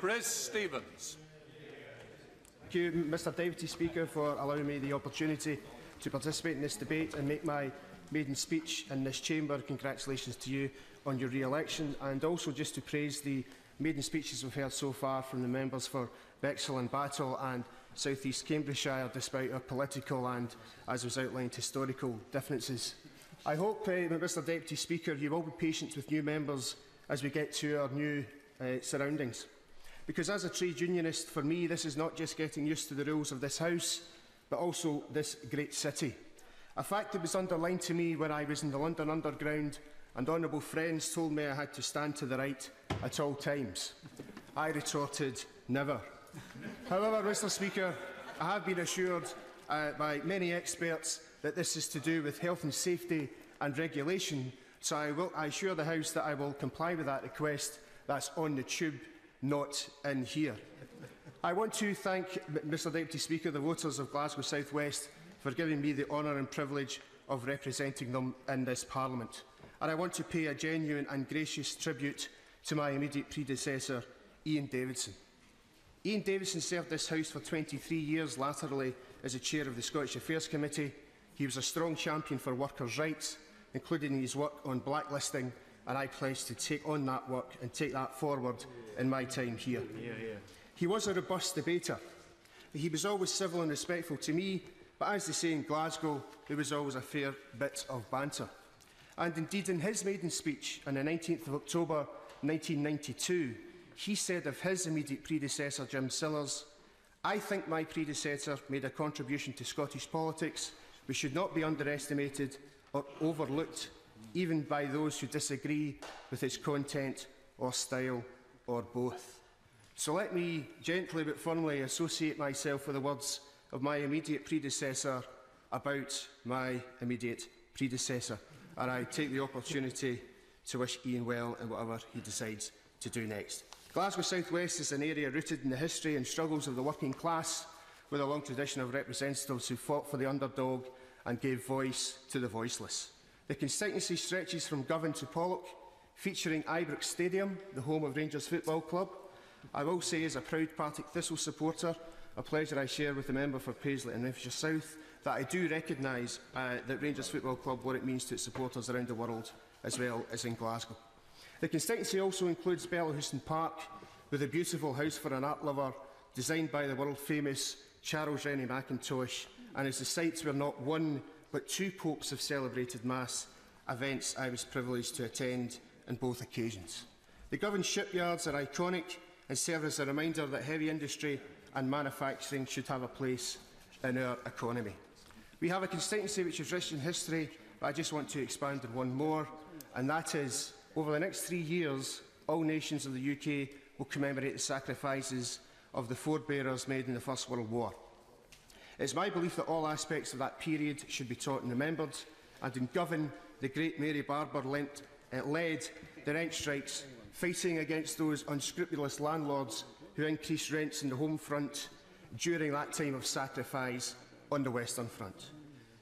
Chris Stevens. Thank you, Mr Deputy Speaker, for allowing me the opportunity to participate in this debate and make my maiden speech in this chamber. Congratulations to you on your re-election, and also just to praise the maiden speeches we've heard so far from the members for Bexhill and Battle and South East Cambridgeshire, despite our political and, as was outlined, historical differences. I hope, Mr Deputy Speaker, you will be patient with new members as we get to our new surroundings. Because as a trade unionist, for me, this is not just getting used to the rules of this House, but also this great city. A fact that was underlined to me when I was in the London Underground and honourable friends told me I had to stand to the right at all times. I retorted, never. However, Mr Speaker, I have been assured by many experts that this is to do with health and safety and regulation, so I assure the House that I will comply with that request. That's on the tube, not in here. I want to thank, Mr Deputy Speaker, the voters of Glasgow South West for giving me the honour and privilege of representing them in this Parliament. And I want to pay a genuine and gracious tribute to my immediate predecessor, Ian Davidson. Ian Davidson served this House for 23 years, laterally as the Chair of the Scottish Affairs Committee. He was a strong champion for workers' rights, including his work on blacklisting, and I pledge to take on that work and take that forward in my time here. He was a robust debater. He was always civil and respectful to me, but as they say in Glasgow, there was always a fair bit of banter. And indeed, in his maiden speech on the 19th of October 1992, he said of his immediate predecessor, Jim Sillars, "I think my predecessor made a contribution to Scottish politics which should not be underestimated or overlooked, even by those who disagree with its content or style or both." So let me gently but firmly associate myself with the words of my immediate predecessor about my immediate predecessor. And I take the opportunity to wish Ian well in whatever he decides to do next. Glasgow South West is an area rooted in the history and struggles of the working class, with a long tradition of representatives who fought for the underdog and gave voice to the voiceless. The constituency stretches from Govan to Pollock, featuring Ibrox Stadium, the home of Rangers Football Club. I will say, as a proud Partick Thistle supporter, a pleasure I share with the member for Paisley and Renfrewshire South, that I do recognise that Rangers Football Club, what it means to its supporters around the world, as well as in Glasgow. The constituency also includes Bellahouston Park, with a beautiful house for an art lover, designed by the world-famous Charles Rennie Mackintosh, and is the site where not one but two popes have celebrated Mass, events I was privileged to attend on both occasions. The Govan shipyards are iconic and serve as a reminder that heavy industry and manufacturing should have a place in our economy. We have a constituency which is rich in history, but I just want to expand on one more, and that is, over the next 3 years, all nations of the UK will commemorate the sacrifices of the forebearers made in the First World War. It is my belief that all aspects of that period should be taught and remembered, and in Govan, the great Mary Barber led the rent strikes, fighting against those unscrupulous landlords who increased rents in the home front during that time of sacrifice on the Western Front.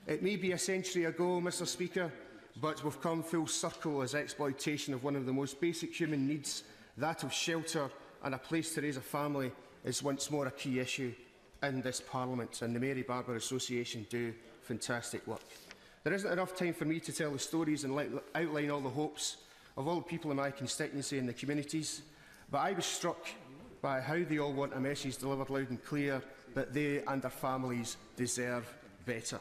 It may be a century ago, Mr Speaker, but we've come full circle as exploitation of one of the most basic human needs, that of shelter and a place to raise a family, is once more a key issue in this Parliament, and the Mary Barber Association do fantastic work. There isn't enough time for me to tell the stories and outline all the hopes of all the people in my constituency and the communities, but I was struck by how they all want a message delivered loud and clear that they and their families deserve better.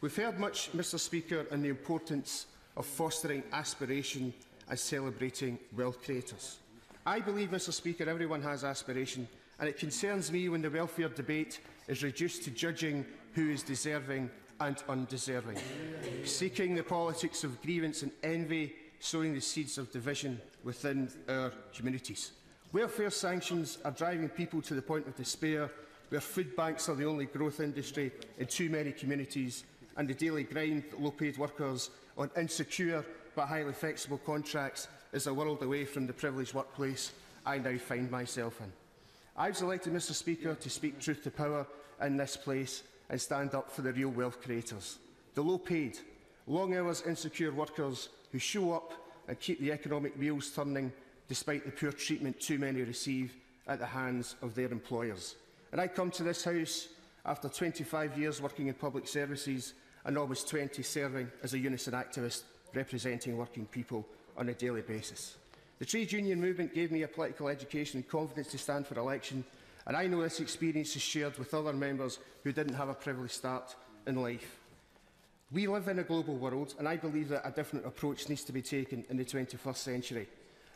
We've heard much, Mr Speaker, on the importance of fostering aspiration and celebrating wealth creators. I believe, Mr Speaker, everyone has aspiration, and it concerns me when the welfare debate is reduced to judging who is deserving and undeserving, seeking the politics of grievance and envy, sowing the seeds of division within our communities. Welfare sanctions are driving people to the point of despair, where food banks are the only growth industry in too many communities, and the daily grind of low-paid workers on insecure but highly flexible contracts is a world away from the privileged workplace I now find myself in. I was elected, Mr Speaker, to speak truth to power in this place and stand up for the real wealth creators, the low-paid, long hours insecure workers who show up and keep the economic wheels turning despite the poor treatment too many receive at the hands of their employers. And I come to this House after 25 years working in public services and almost 20 serving as a unison activist representing working people on a daily basis. The trade union movement gave me a political education and confidence to stand for election, and I know this experience is shared with other members who didn't have a privileged start in life. We live in a global world, and I believe that a different approach needs to be taken in the 21st century,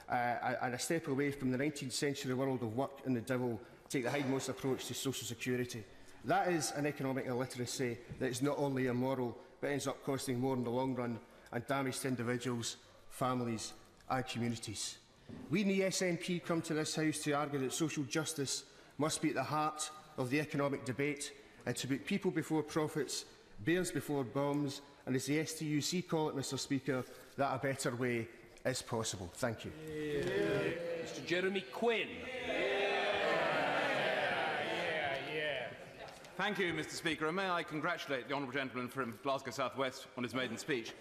and a step away from the 19th century world of work and the devil, take the hindmost approach to social security. That is an economic illiteracy that is not only immoral, but ends up costing more in the long run and damage to individuals, families and communities. We in the SNP come to this House to argue that social justice must be at the heart of the economic debate, and to put people before profits, bears before bombs, and as the STUC call it, Mr Speaker, that a better way is possible. Thank you. Mr Jeremy Quinn. Thank you, Mr Speaker, and may I congratulate the honourable gentleman from Glasgow South West on his maiden speech.